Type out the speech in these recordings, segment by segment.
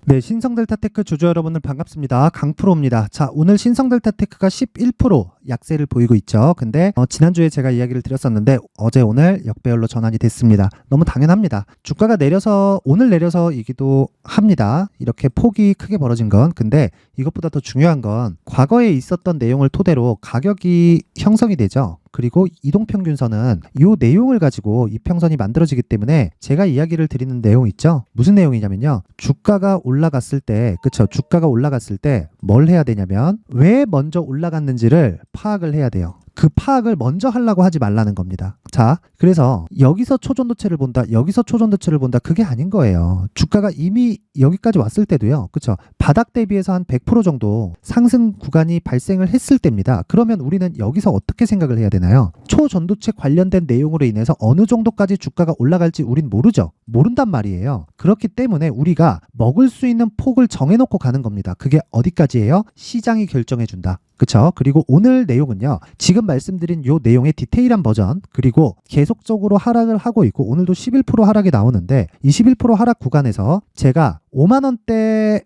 네, 신성델타테크 주주 여러분들 반갑습니다. 강프로입니다. 자, 오늘 신성델타테크가 11% 약세를 보이고 있죠. 근데 지난주에 제가 이야기를 드렸었는데 어제 오늘 역배열로 전환이 됐습니다. 너무 당연합니다. 주가가 내려서 오늘 내려서이기도 합니다. 이렇게 폭이 크게 벌어진 건. 근데 이것보다 더 중요한 건 과거에 있었던 내용을 토대로 가격이 형성이 되죠. 그리고 이동평균선은 이 내용을 가지고 이평선이 만들어지기 때문에 제가 이야기를 드리는 내용 있죠. 무슨 내용이냐면요. 주가가 올라갔을 때, 그쵸? 주가가 올라갔을 때 뭘 해야 되냐면 왜 먼저 올라갔는지를 파악을 해야 돼요. 그 파악을 먼저 하려고 하지 말라는 겁니다. 자, 그래서 여기서 초전도체를 본다, 여기서 초전도체를 본다, 그게 아닌 거예요. 주가가 이미 여기까지 왔을 때도요, 그쵸? 바닥 대비해서 한 100% 정도 상승 구간이 발생을 했을 때입니다. 그러면 우리는 여기서 어떻게 생각을 해야 되나요? 초전도체 관련된 내용으로 인해서 어느 정도까지 주가가 올라갈지 우린 모르죠. 모른단 말이에요. 그렇기 때문에 우리가 먹을 수 있는 폭을 정해놓고 가는 겁니다. 그게 어디까지예요? 시장이 결정해준다. 그쵸? 그리고 오늘 내용은요, 지금 말씀드린 요 내용의 디테일한 버전, 그리고 계속적으로 하락을 하고 있고 오늘도 11% 하락이 나오는데 이 11% 하락 구간에서 제가 5만원대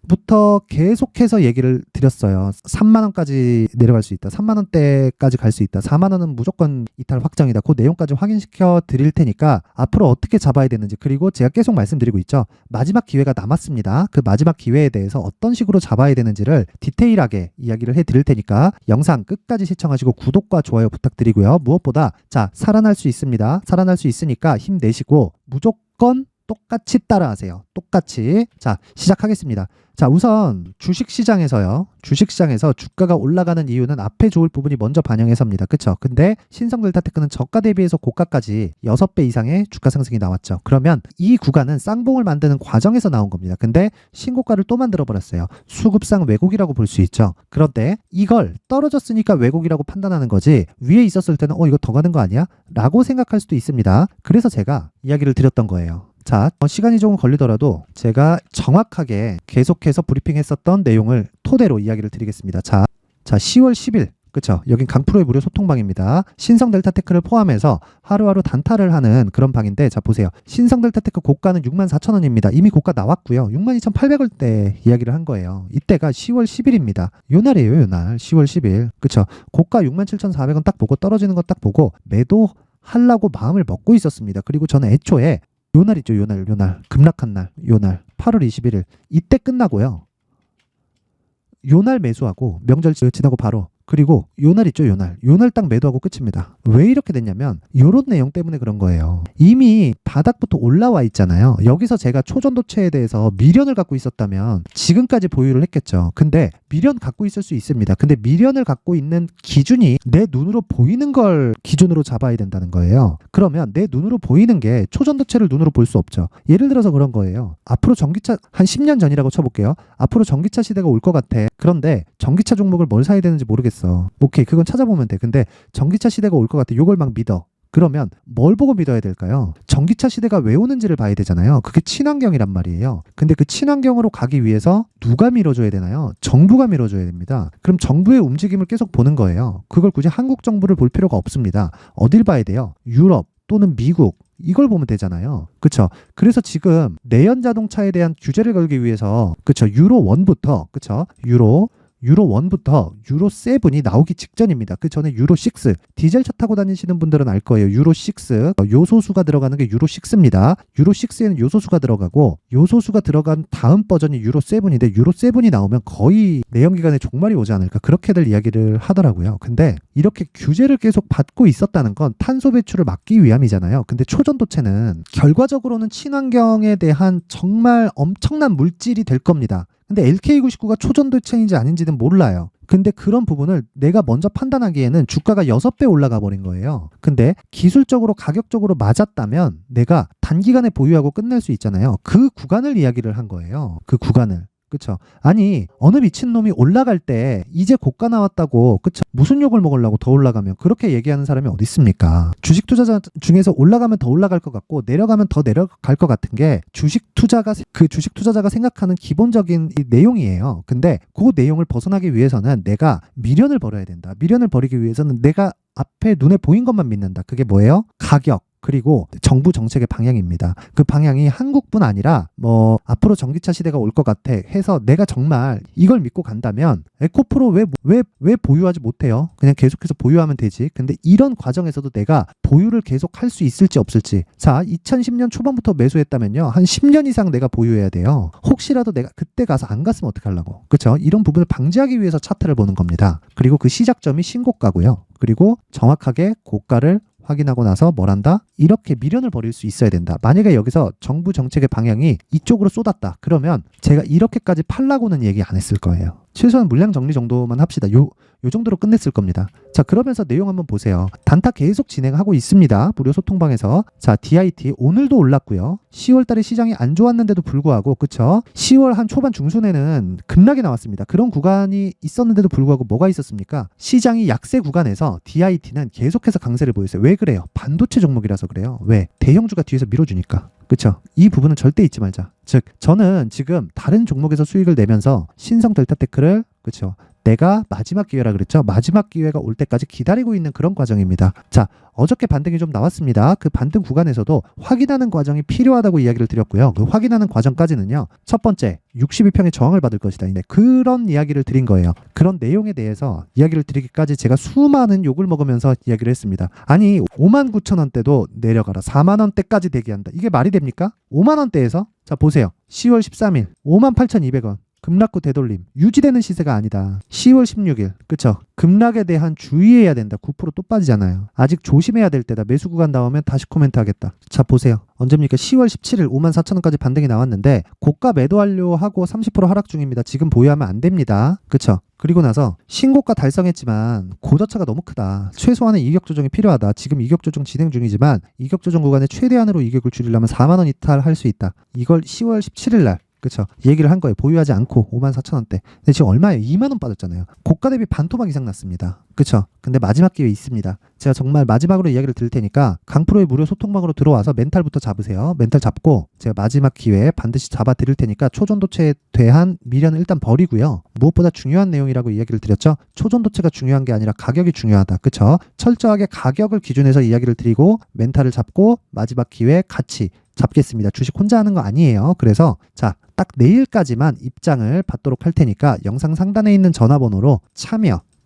부터 계속해서 얘기를 드렸어요. 3만원까지 내려갈 수 있다. 3만원대까지 갈 수 있다. 4만원은 무조건 이탈 확정이다. 그 내용까지 확인시켜 드릴 테니까 앞으로 어떻게 잡아야 되는지, 그리고 제가 계속 말씀드리고 있죠. 마지막 기회가 남았습니다. 그 마지막 기회에 대해서 어떤 식으로 잡아야 되는지를 디테일하게 이야기를 해 드릴 테니까 영상 끝까지 시청하시고 구독과 좋아요 부탁드리고요. 무엇보다 자, 살아날 수 있습니다. 살아날 수 있으니까 힘내시고 무조건 똑같이 따라하세요. 똑같이. 자, 시작하겠습니다. 자, 우선 주식시장에서 주가가 올라가는 이유는 앞에 좋을 부분이 먼저 반영해서입니다. 그쵸? 근데 신성델타테크는 저가 대비해서 고가까지 6배 이상의 주가 상승이 나왔죠. 그러면 이 구간은 쌍봉을 만드는 과정에서 나온 겁니다. 근데 신고가를 또 만들어 버렸어요. 수급상 왜곡이라고 볼 수 있죠. 그런데 이걸 떨어졌으니까 왜곡이라고 판단하는 거지, 위에 있었을 때는 이거 더 가는 거 아니야? 라고 생각할 수도 있습니다. 그래서 제가 이야기를 드렸던 거예요. 자, 시간이 조금 걸리더라도 제가 정확하게 계속해서 브리핑했었던 내용을 토대로 이야기를 드리겠습니다. 자, 10월 10일, 그쵸? 여긴 강프로의 무료 소통방입니다. 신성델타테크를 포함해서 하루하루 단타를 하는 그런 방인데, 자, 보세요. 신성델타테크 고가는 64,000원입니다. 이미 고가 나왔고요. 62,800원대 이야기를 한 거예요. 이때가 10월 10일입니다. 요 날이에요, 요 날. 10월 10일. 그쵸? 고가 67,400원 딱 보고 떨어지는 거 딱 보고 매도하려고 마음을 먹고 있었습니다. 그리고 저는 애초에 요 날 있죠, 요 날 급락한 날, 요 날 8월 21일 이때 끝나고요. 요 날 매수하고 명절 지나고 바로, 그리고 요 날 있죠, 요 날 딱 매도하고 끝입니다. 왜 이렇게 됐냐면 요런 내용 때문에 그런 거예요. 이미 바닥부터 올라와 있잖아요. 여기서 제가 초전도체에 대해서 미련을 갖고 있었다면 지금까지 보유를 했겠죠. 근데 미련 갖고 있을 수 있습니다. 근데 미련을 갖고 있는 기준이 내 눈으로 보이는 걸 기준으로 잡아야 된다는 거예요. 그러면 내 눈으로 보이는 게 초전도체를 눈으로 볼 수 없죠. 예를 들어서 그런 거예요. 앞으로 전기차, 한 10년 전이라고 쳐볼게요. 앞으로 전기차 시대가 올 것 같아. 그런데 전기차 종목을 뭘 사야 되는지 모르겠어. 오케이, 그건 찾아보면 돼. 근데 전기차 시대가 올 것 같아. 요걸 막 믿어. 그러면 뭘 보고 믿어야 될까요? 전기차 시대가 왜 오는지를 봐야 되잖아요. 그게 친환경이란 말이에요. 근데 그 친환경으로 가기 위해서 누가 밀어줘야 되나요? 정부가 밀어줘야 됩니다. 그럼 정부의 움직임을 계속 보는 거예요. 그걸 굳이 한국 정부를 볼 필요가 없습니다. 어딜 봐야 돼요? 유럽 또는 미국, 이걸 보면 되잖아요. 그쵸? 그래서 지금 내연 자동차에 대한 규제를 걸기 위해서, 그쵸? 유로 1부터, 그쵸? 유로 1부터 유로 7이 나오기 직전입니다. 그 전에 유로 6, 디젤차 타고 다니시는 분들은 알 거예요. 유로 6, 요소수가 들어가는 게 유로 6입니다. 유로 6에는 요소수가 들어가고, 요소수가 들어간 다음 버전이 유로 7인데 유로 7이 나오면 거의 내연기관에 종말이 오지 않을까, 그렇게들 이야기를 하더라고요. 근데 이렇게 규제를 계속 받고 있었다는 건 탄소 배출을 막기 위함이잖아요. 근데 초전도체는 결과적으로는 친환경에 대한 정말 엄청난 물질이 될 겁니다. 근데 LK99가 초전도체인지 아닌지는 몰라요. 근데 그런 부분을 내가 먼저 판단하기에는 주가가 6배 올라가 버린 거예요. 근데 기술적으로 가격적으로 맞았다면 내가 단기간에 보유하고 끝낼 수 있잖아요. 그 구간을 이야기를 한 거예요. 그 구간을. 그쵸? 아니, 어느 미친놈이 올라갈 때 이제 고가 나왔다고, 그쵸? 무슨 욕을 먹으려고 더 올라가면, 그렇게 얘기하는 사람이 어디 있습니까? 주식 투자자 중에서 올라가면 더 올라갈 것 같고 내려가면 더 내려갈 것 같은 게 주식 투자자가 생각하는 기본적인 이 내용이에요. 근데 그 내용을 벗어나기 위해서는 내가 미련을 버려야 된다. 미련을 버리기 위해서는 내가 앞에 눈에 보인 것만 믿는다. 그게 뭐예요? 가격. 그리고 정부 정책의 방향입니다. 그 방향이 한국뿐 아니라 뭐 앞으로 전기차 시대가 올 것 같아 해서 내가 정말 이걸 믿고 간다면 에코프로 왜 보유하지 못해요? 그냥 계속해서 보유하면 되지. 근데 이런 과정에서도 내가 보유를 계속 할 수 있을지 없을지. 자, 2010년 초반부터 매수했다면요. 한 10년 이상 내가 보유해야 돼요. 혹시라도 내가 그때 가서 안 갔으면 어떡하려고. 그렇죠? 이런 부분을 방지하기 위해서 차트를 보는 겁니다. 그리고 그 시작점이 신고가고요. 그리고 정확하게 고가를 확인하고 나서 뭘 한다? 이렇게 미련을 버릴 수 있어야 된다. 만약에 여기서 정부 정책의 방향이 이쪽으로 쏟았다. 그러면 제가 이렇게까지 팔라고는 얘기 안 했을 거예요. 최소한 물량 정리 정도만 합시다. 요 정도로 끝냈을 겁니다. 자, 그러면서 내용 한번 보세요. 단타 계속 진행하고 있습니다. 무료 소통방에서. 자, DIT 오늘도 올랐고요. 10월 달에 시장이 안 좋았는데도 불구하고, 그쵸? 10월 한 초반 중순에는 급락이 나왔습니다. 그런 구간이 있었는데도 불구하고 뭐가 있었습니까? 시장이 약세 구간에서 DIT는 계속해서 강세를 보였어요. 왜 그래요? 반도체 종목이라서 그래요. 왜? 대형주가 뒤에서 밀어주니까. 그쵸? 이 부분은 절대 잊지 말자. 즉, 저는 지금 다른 종목에서 수익을 내면서 신성 델타테크를, 그쵸? 내가 마지막 기회라 그랬죠? 마지막 기회가 올 때까지 기다리고 있는 그런 과정입니다. 자, 어저께 반등이 좀 나왔습니다. 그 반등 구간에서도 확인하는 과정이 필요하다고 이야기를 드렸고요. 그 확인하는 과정까지는요. 첫 번째, 62평의 저항을 받을 것이다. 그런 이야기를 드린 거예요. 그런 내용에 대해서 이야기를 드리기까지 제가 수많은 욕을 먹으면서 이야기를 했습니다. 아니, 59,000원대도 내려가라. 4만원대까지 대기한다. 이게 말이 됩니까? 5만원대에서? 자, 보세요. 10월 13일 58,200원. 급락 후 되돌림. 유지되는 시세가 아니다. 10월 16일. 그쵸? 급락에 대한 주의해야 된다. 9% 또 빠지잖아요. 아직 조심해야 될 때다. 매수 구간 나오면 다시 코멘트 하겠다. 자, 보세요. 언제입니까? 10월 17일 54,000원까지 반등이 나왔는데 고가 매도 완료하고 30% 하락 중입니다. 지금 보유하면 안 됩니다. 그쵸? 그리고 나서 신고가 달성했지만 고저차가 너무 크다. 최소한의 이격 조정이 필요하다. 지금 이격 조정 진행 중이지만 이격 조정 구간에 최대한으로 이격을 줄이려면 4만원 이탈할 수 있다. 이걸 10월 17일 날 그쵸? 얘기를 한 거예요. 보유하지 않고 54,000원대. 근데 지금 얼마예요? 2만원 빠졌잖아요. 고가 대비 반토막 이상 났습니다. 그쵸? 근데 마지막 기회 있습니다. 제가 정말 마지막으로 이야기를 드릴 테니까 강프로의 무료 소통방으로 들어와서 멘탈부터 잡으세요. 멘탈 잡고 제가 마지막 기회에 반드시 잡아 드릴 테니까 초전도체에 대한 미련은 일단 버리고요. 무엇보다 중요한 내용이라고 이야기를 드렸죠. 초전도체가 중요한 게 아니라 가격이 중요하다. 그쵸? 철저하게 가격을 기준해서 이야기를 드리고 멘탈을 잡고 마지막 기회에 같이 잡겠습니다. 주식 혼자 하는 거 아니에요. 그래서 자, 딱 내일까지만 입장을 받도록 할 테니까 영상 상단에 있는 전화번호로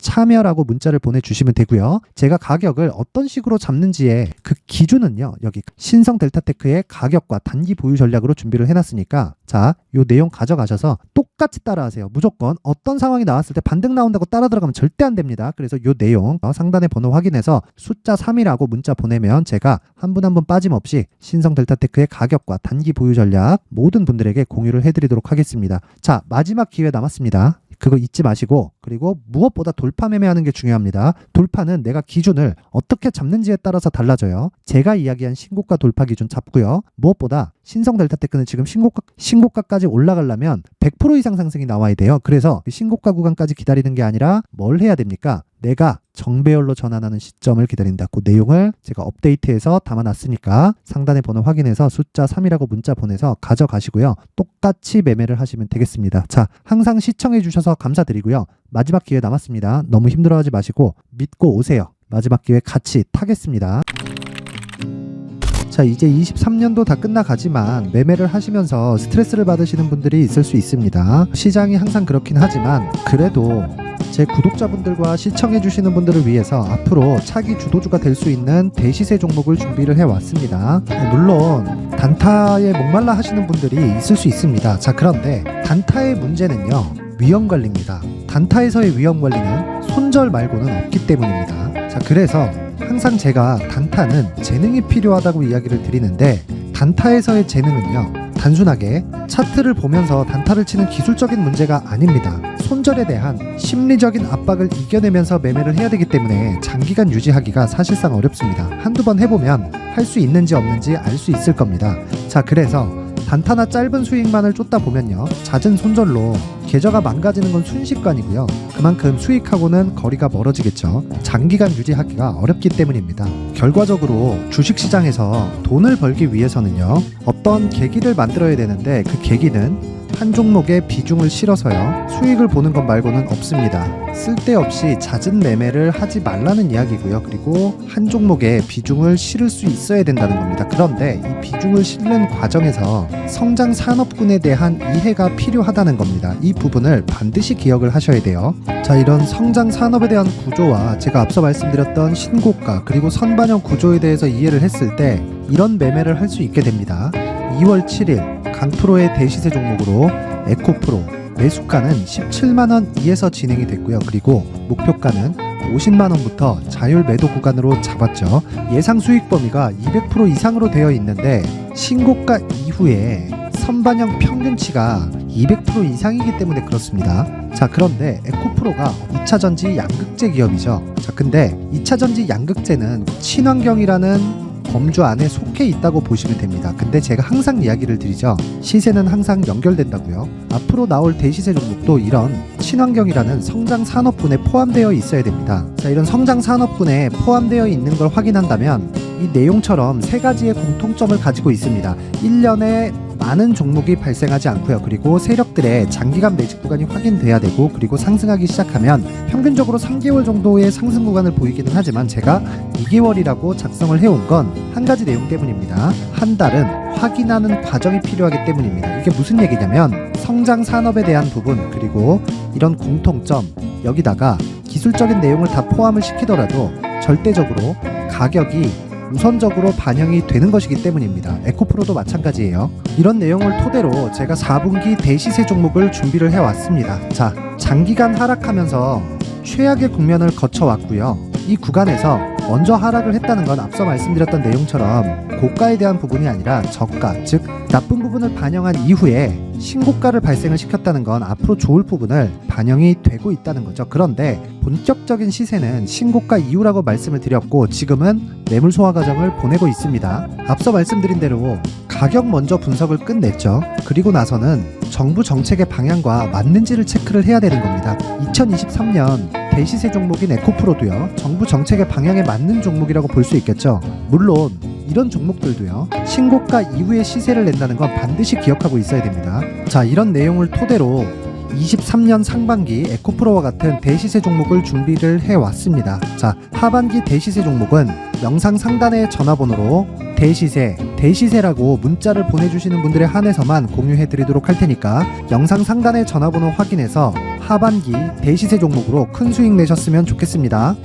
참여라고 문자를 보내주시면 되고요. 제가 가격을 어떤 식으로 잡는지의 그 기준은요. 여기 신성 델타테크의 가격과 단기 보유 전략으로 준비를 해놨으니까 자, 요 내용 가져가셔서 똑같이 따라하세요. 무조건 어떤 상황이 나왔을 때 반등 나온다고 따라 들어가면 절대 안 됩니다. 그래서 요 내용 상단의 번호 확인해서 숫자 3이라고 문자 보내면 제가 한 분 한 분 빠짐없이 신성 델타테크의 가격과 단기 보유 전략 모든 분들에게 공유를 해드리도록 하겠습니다. 자, 마지막 기회 남았습니다. 그거 잊지 마시고 그리고 무엇보다 돌파 매매하는 게 중요합니다. 돌파는 내가 기준을 어떻게 잡는지에 따라서 달라져요. 제가 이야기한 신고가 돌파 기준 잡고요. 무엇보다 신성 델타테크는 지금 신고가까지 올라가려면 100% 이상 상승이 나와야 돼요. 그래서 신고가 구간까지 기다리는 게 아니라 뭘 해야 됩니까? 내가 정배열로 전환하는 시점을 기다린다. 그 내용을 제가 업데이트해서 담아놨으니까 상단의 번호 확인해서 숫자 3이라고 문자 보내서 가져가시고요. 똑같이 매매를 하시면 되겠습니다. 자, 항상 시청해 주셔서 감사드리고요. 마지막 기회 남았습니다. 너무 힘들어하지 마시고 믿고 오세요. 마지막 기회 같이 타겠습니다. 자, 이제 23년도 다 끝나가지만 매매를 하시면서 스트레스를 받으시는 분들이 있을 수 있습니다. 시장이 항상 그렇긴 하지만 그래도 제 구독자분들과 시청해주시는 분들을 위해서 앞으로 차기 주도주가 될 수 있는 대시세 종목을 준비를 해왔습니다. 물론 단타에 목말라 하시는 분들이 있을 수 있습니다. 자, 그런데 단타의 문제는요, 위험관리입니다. 단타에서의 위험관리는 손절 말고는 없기 때문입니다. 자, 그래서 항상 제가 단타는 재능이 필요하다고 이야기를 드리는데 단타에서의 재능은요, 단순하게 차트를 보면서 단타를 치는 기술적인 문제가 아닙니다. 손절에 대한 심리적인 압박을 이겨내면서 매매를 해야 되기 때문에 장기간 유지하기가 사실상 어렵습니다. 한두 번 해보면 할 수 있는지 없는지 알 수 있을 겁니다. 자, 그래서 단타나 짧은 수익만을 쫓다 보면요, 잦은 손절로 계좌가 망가지는 건 순식간이고요. 그만큼 수익하고는 거리가 멀어지겠죠. 장기간 유지하기가 어렵기 때문입니다. 결과적으로 주식시장에서 돈을 벌기 위해서는요, 어떤 계기를 만들어야 되는데 그 계기는 한 종목에 비중을 실어서요. 수익을 보는 것 말고는 없습니다. 쓸데없이 잦은 매매를 하지 말라는 이야기고요. 그리고 한 종목에 비중을 실을 수 있어야 된다는 겁니다. 그런데 이 비중을 실는 과정에서 성장 산업군에 대한 이해가 필요하다는 겁니다. 이 부분을 반드시 기억을 하셔야 돼요. 자, 이런 성장 산업에 대한 구조와 제가 앞서 말씀드렸던 신고가 그리고 선반영 구조에 대해서 이해를 했을 때 이런 매매를 할 수 있게 됩니다. 2월 7일 강프로의 대시세 종목으로 에코프로 매수가는 17만원 이에서 진행이 됐고요. 그리고 목표가는 50만원부터 자율 매도 구간으로 잡았죠. 예상 수익 범위가 200% 이상으로 되어 있는데 신고가 이후에 선반영 평균치가 200% 이상이기 때문에 그렇습니다. 자, 그런데 에코프로가 2차전지 양극재 기업이죠. 자, 근데 2차전지 양극재는 친환경이라는 범주 안에 속해 있다고 보시면 됩니다. 근데 제가 항상 이야기를 드리죠. 시세는 항상 연결된다고요. 앞으로 나올 대시세 종목도 이런 친환경이라는 성장 산업군에 포함되어 있어야 됩니다. 자, 이런 성장 산업군에 포함되어 있는 걸 확인한다면 이 내용처럼 세 가지의 공통점을 가지고 있습니다. 1년에 많은 종목이 발생하지 않고요. 그리고 세력들의 장기간 매직 구간이 확인돼야 되고, 그리고 상승하기 시작하면 평균적으로 3개월 정도의 상승 구간을 보이기는 하지만 제가 2개월이라고 작성을 해온 건 한 가지 내용 때문입니다. 한 달은 확인하는 과정이 필요하기 때문입니다. 이게 무슨 얘기냐면 성장 산업에 대한 부분 그리고 이런 공통점, 여기다가 기술적인 내용을 다 포함을 시키더라도 절대적으로 가격이 우선적으로 반영이 되는 것이기 때문입니다. 에코프로도 마찬가지예요. 이런 내용을 토대로 제가 4분기 대시세 종목을 준비를 해왔습니다. 자, 장기간 하락하면서 최악의 국면을 거쳐왔고요. 이 구간에서 먼저 하락을 했다는 건 앞서 말씀드렸던 내용처럼 고가에 대한 부분이 아니라 저가, 즉 나쁜 부분을 반영한 이후에 신고가를 발생을 시켰다는 건 앞으로 좋을 부분을 반영이 되고 있다는 거죠. 그런데 본격적인 시세는 신고가 이후라고 말씀을 드렸고 지금은 매물 소화 과정을 보내고 있습니다. 앞서 말씀드린 대로 가격 먼저 분석을 끝냈죠. 그리고 나서는 정부 정책의 방향과 맞는지를 체크를 해야 되는 겁니다. 2023년 대시세 종목인 에코프로도요, 정부 정책의 방향에 맞는 종목이라고 볼 수 있겠죠. 물론 이런 종목들도요, 신고가 이후에 시세를 낸다는 건 반드시 기억하고 있어야 됩니다. 자, 이런 내용을 토대로 23년 상반기 에코프로와 같은 대시세 종목을 준비를 해왔습니다. 자, 하반기 대시세 종목은 영상 상단의 전화번호로 대시세라고 문자를 보내주시는 분들에 한해서만 공유해드리도록 할 테니까 영상 상단의 전화번호 확인해서 하반기 대시세 종목으로 큰 수익 내셨으면 좋겠습니다.